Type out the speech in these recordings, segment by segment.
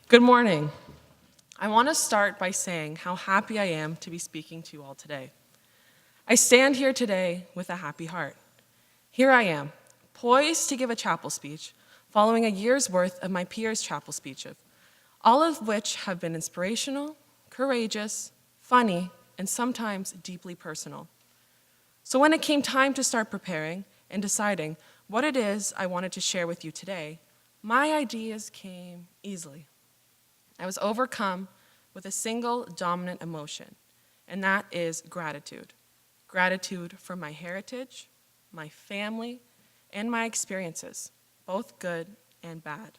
Good morning. I want to start by saying how happy I am to be speaking to you all today. I stand here today with a happy heart. Here I am, poised to give a chapel speech, following a year's worth of my peers' chapel speeches, all of which have been inspirational, courageous, funny, and sometimes deeply personal. So when it came time to start preparing and deciding what it is I wanted to share with you today, my ideas came easily. I was overcome with a single dominant emotion, and that is gratitude. Gratitude for my heritage, my family, and my experiences, both good and bad.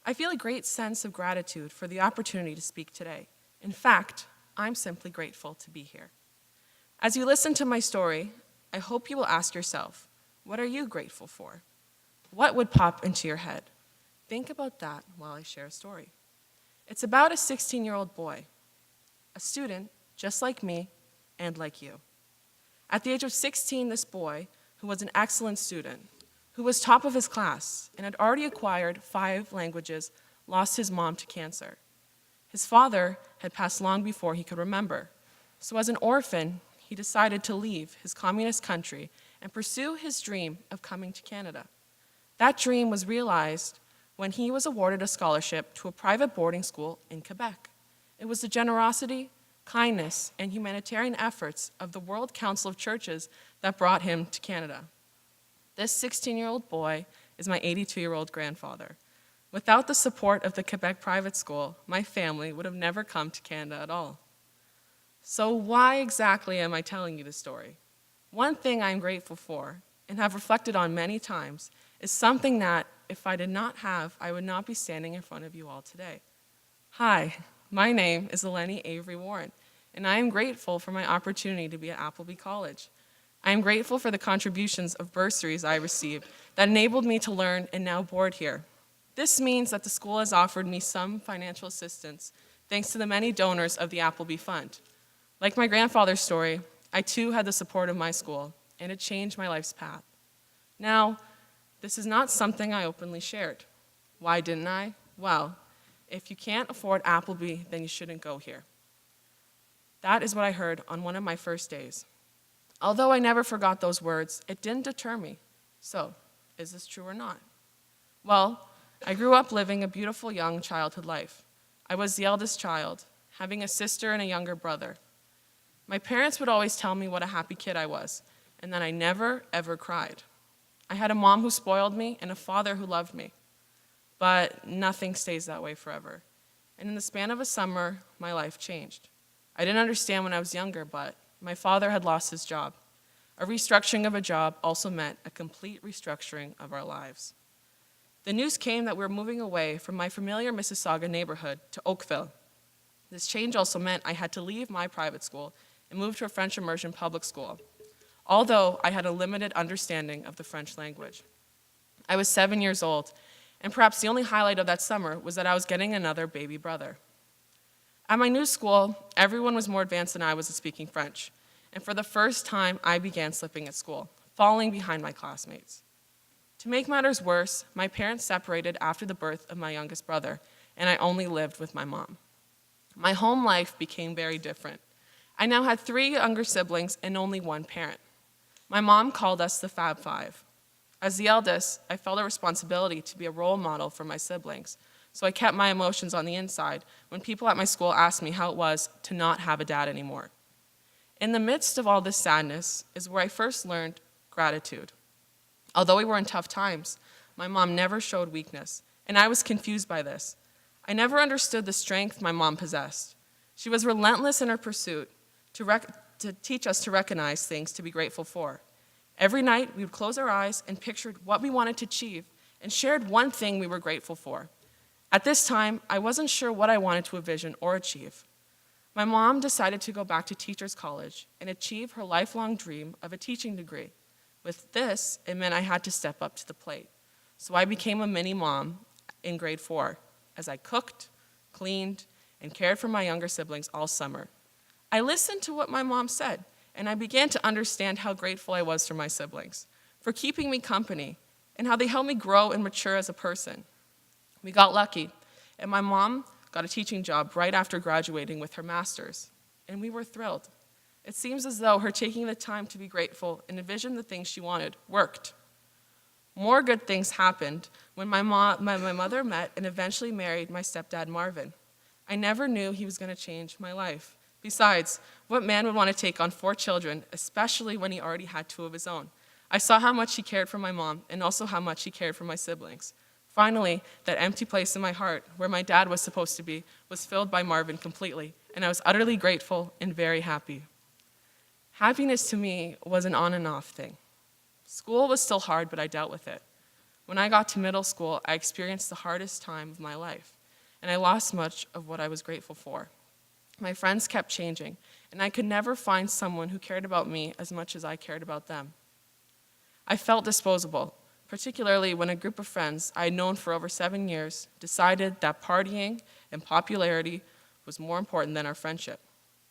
I feel a great sense of gratitude for the opportunity to speak today. In fact, I'm simply grateful to be here. As you listen to my story, I hope you will ask yourself, what are you grateful for? What would pop into your head? Think about that while I share a story. It's about a 16-year-old boy, a student just like me and like you. At the age of 16, this boy, who was an excellent student, who was top of his class and had already acquired 5 languages, lost his mom to cancer. His father had passed long before he could remember. So as an orphan, he decided to leave his communist country and pursue his dream of coming to Canada. That dream was realized when he was awarded a scholarship to a private boarding school in Quebec. It was the generosity, kindness, and humanitarian efforts of the World Council of Churches that brought him to Canada. This 16-year-old boy is my 82-year-old grandfather. Without the support of the Quebec private school, my family would have never come to Canada at all. So why exactly am I telling you this story? One thing I'm grateful for, and have reflected on many times, is something that, if I did not have, I would not be standing in front of you all today. Hi, my name is Eleni Avery Warren, and I am grateful for my opportunity to be at Appleby College. I am grateful for the contributions of bursaries I received that enabled me to learn and now board here. This means that the school has offered me some financial assistance thanks to the many donors of the Appleby Fund. Like my grandfather's story, I too had the support of my school, and it changed my life's path. Now, this is not something I openly shared. Why didn't I? Well, if you can't afford Appleby, then you shouldn't go here. That is what I heard on one of my first days. Although I never forgot those words, it didn't deter me. So, is this true or not? Well, I grew up living a beautiful young childhood life. I was the eldest child, having a sister and a younger brother. My parents would always tell me what a happy kid I was, and that I never, ever cried. I had a mom who spoiled me and a father who loved me. But nothing stays that way forever. And in the span of a summer, my life changed. I didn't understand when I was younger, but my father had lost his job. A restructuring of a job also meant a complete restructuring of our lives. The news came that we were moving away from my familiar Mississauga neighborhood to Oakville. This change also meant I had to leave my private school and move to a French immersion public school, although I had a limited understanding of the French language. I was 7 years old, and perhaps the only highlight of that summer was that I was getting another baby brother. At my new school, everyone was more advanced than I was at speaking French, and for the first time, I began slipping at school, falling behind my classmates. To make matters worse, my parents separated after the birth of my youngest brother, and I only lived with my mom. My home life became very different. I now had 3 younger siblings and only one parent. My mom called us the Fab Five. As the eldest, I felt a responsibility to be a role model for my siblings, so I kept my emotions on the inside when people at my school asked me how it was to not have a dad anymore. In the midst of all this sadness is where I first learned gratitude. Although we were in tough times, my mom never showed weakness, and I was confused by this. I never understood the strength my mom possessed. She was relentless in her pursuit to teach us to recognize things to be grateful for. Every night, we would close our eyes and pictured what we wanted to achieve and shared one thing we were grateful for. At this time, I wasn't sure what I wanted to envision or achieve. My mom decided to go back to teacher's college and achieve her lifelong dream of a teaching degree. With this, it meant I had to step up to the plate. So I became a mini mom in grade 4 as I cooked, cleaned, and cared for my younger siblings all summer. I listened to what my mom said, and I began to understand how grateful I was for my siblings, for keeping me company, and how they helped me grow and mature as a person. We got lucky, and my mom got a teaching job right after graduating with her master's, and we were thrilled. It seems as though her taking the time to be grateful and envision the things she wanted worked. More good things happened when my mother met and eventually married my stepdad, Marvin. I never knew he was going to change my life. Besides, what man would want to take on 4 children, especially when he already had 2 of his own? I saw how much he cared for my mom and also how much he cared for my siblings. Finally, that empty place in my heart, where my dad was supposed to be, was filled by Marvin completely, and I was utterly grateful and very happy. Happiness to me was an on and off thing. School was still hard, but I dealt with it. When I got to middle school, I experienced the hardest time of my life, and I lost much of what I was grateful for. My friends kept changing, and I could never find someone who cared about me as much as I cared about them. I felt disposable, particularly when a group of friends I had known for over 7 years decided that partying and popularity was more important than our friendship.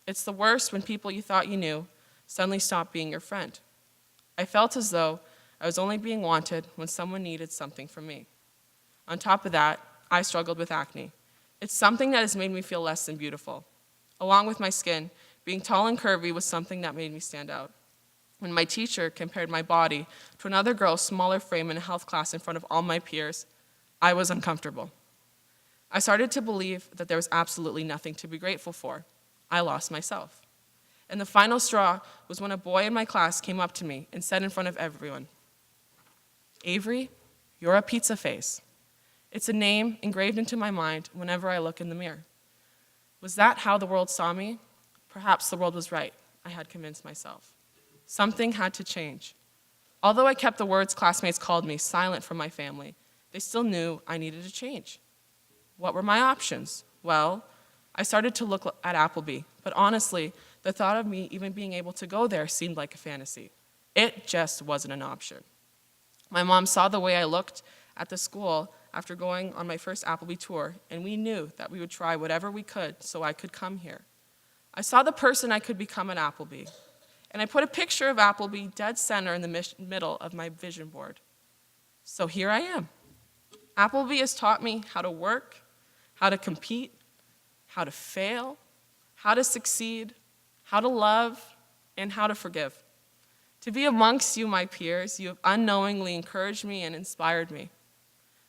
It's the worst when people you thought you knew suddenly stop being your friend. I felt as though I was only being wanted when someone needed something from me. On top of that, I struggled with acne. It's something that has made me feel less than beautiful. Along with my skin, being tall and curvy was something that made me stand out. When my teacher compared my body to another girl's smaller frame in a health class in front of all my peers, I was uncomfortable. I started to believe that there was absolutely nothing to be grateful for. I lost myself. And the final straw was when a boy in my class came up to me and said in front of everyone, "Avery, you're a pizza face." It's a name engraved into my mind whenever I look in the mirror. Was that how the world saw me? Perhaps the world was right, I had convinced myself. Something had to change. Although I kept the words classmates called me silent from my family, they still knew I needed to change. What were my options? Well, I started to look at Appleby, but honestly, the thought of me even being able to go there seemed like a fantasy. It just wasn't an option. My mom saw the way I looked at the school after going on my first Appleby tour, and we knew that we would try whatever we could so I could come here. I saw the person I could become at Appleby, and I put a picture of Appleby dead center in the middle of my vision board. So here I am. Appleby has taught me how to work, how to compete, how to fail, how to succeed, how to love, and how to forgive. To be amongst you, my peers, you have unknowingly encouraged me and inspired me.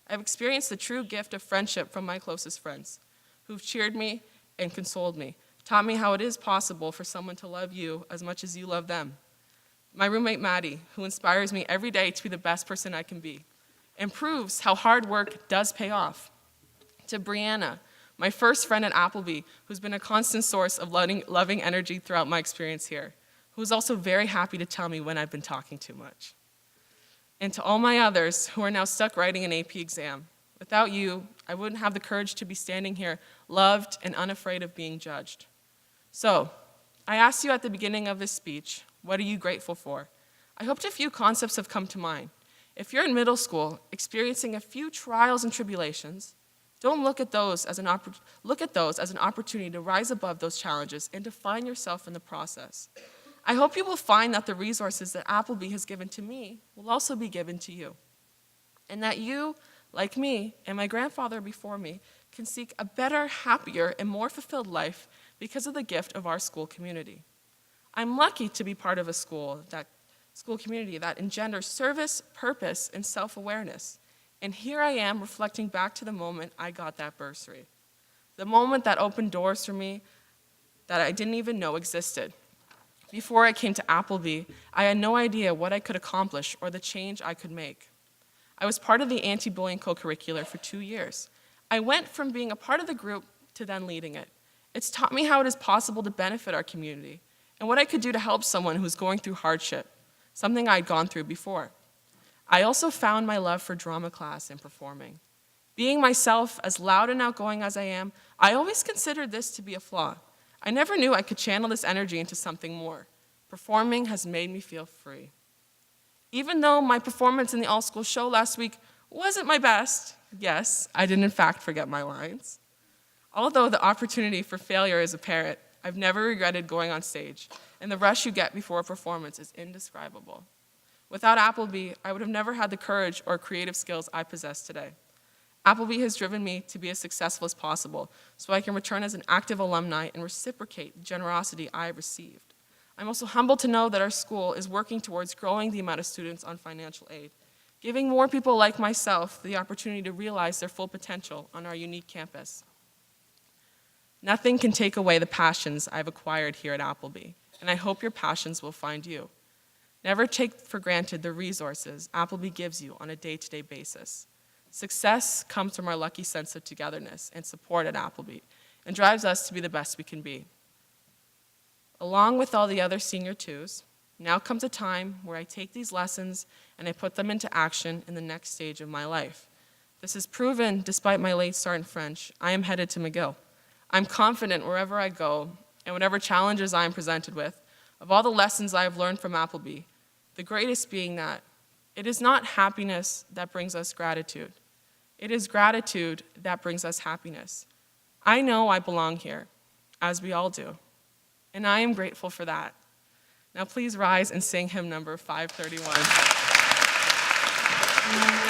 I've experienced the true gift of friendship from my closest friends, who've cheered me and consoled me, taught me how it is possible for someone to love you as much as you love them. My roommate, Maddie, who inspires me every day to be the best person I can be, and proves how hard work does pay off. To Brianna, my first friend at Appleby, who's been a constant source of loving energy throughout my experience here, who is also very happy to tell me when I've been talking too much. And to all my others who are now stuck writing an AP exam. Without you, I wouldn't have the courage to be standing here, loved and unafraid of being judged. So, I asked you at the beginning of this speech, what are you grateful for? I hoped a few concepts have come to mind. If you're in middle school, experiencing a few trials and tribulations, don't look at those as an opportunity to rise above those challenges and to find yourself in the process. I hope you will find that the resources that Appleby has given to me will also be given to you, and that you, like me and my grandfather before me, can seek a better, happier, and more fulfilled life because of the gift of our school community. I'm lucky to be part of a school community that engenders service, purpose, and self-awareness. And here I am reflecting back to the moment I got that bursary, the moment that opened doors for me that I didn't even know existed. Before I came to Appleby, I had no idea what I could accomplish or the change I could make. I was part of the anti-bullying co-curricular for 2 years. I went from being a part of the group to then leading it. It's taught me how it is possible to benefit our community and what I could do to help someone who's going through hardship, something I'd gone through before. I also found my love for drama class and performing. Being myself, as loud and outgoing as I am, I always considered this to be a flaw. I never knew I could channel this energy into something more. Performing has made me feel free. Even though my performance in the all-school show last week wasn't my best, yes, I did in fact forget my lines. Although the opportunity for failure is apparent, I've never regretted going on stage, and the rush you get before a performance is indescribable. Without Appleby, I would have never had the courage or creative skills I possess today. Appleby has driven me to be as successful as possible so I can return as an active alumni and reciprocate the generosity I have received. I'm also humbled to know that our school is working towards growing the amount of students on financial aid, giving more people like myself the opportunity to realize their full potential on our unique campus. Nothing can take away the passions I've acquired here at Appleby, and I hope your passions will find you. Never take for granted the resources Appleby gives you on a day-to-day basis. Success comes from our lucky sense of togetherness and support at Appleby and drives us to be the best we can be. Along with all the other senior twos, now comes a time where I take these lessons and I put them into action in the next stage of my life. This is proven despite my late start in French. I am headed to McGill. I'm confident wherever I go and whatever challenges I am presented with, of all the lessons I have learned from Appleby, the greatest being that it is not happiness that brings us gratitude. It is gratitude that brings us happiness. I know I belong here, as we all do, and I am grateful for that. Now please rise and sing hymn number 531.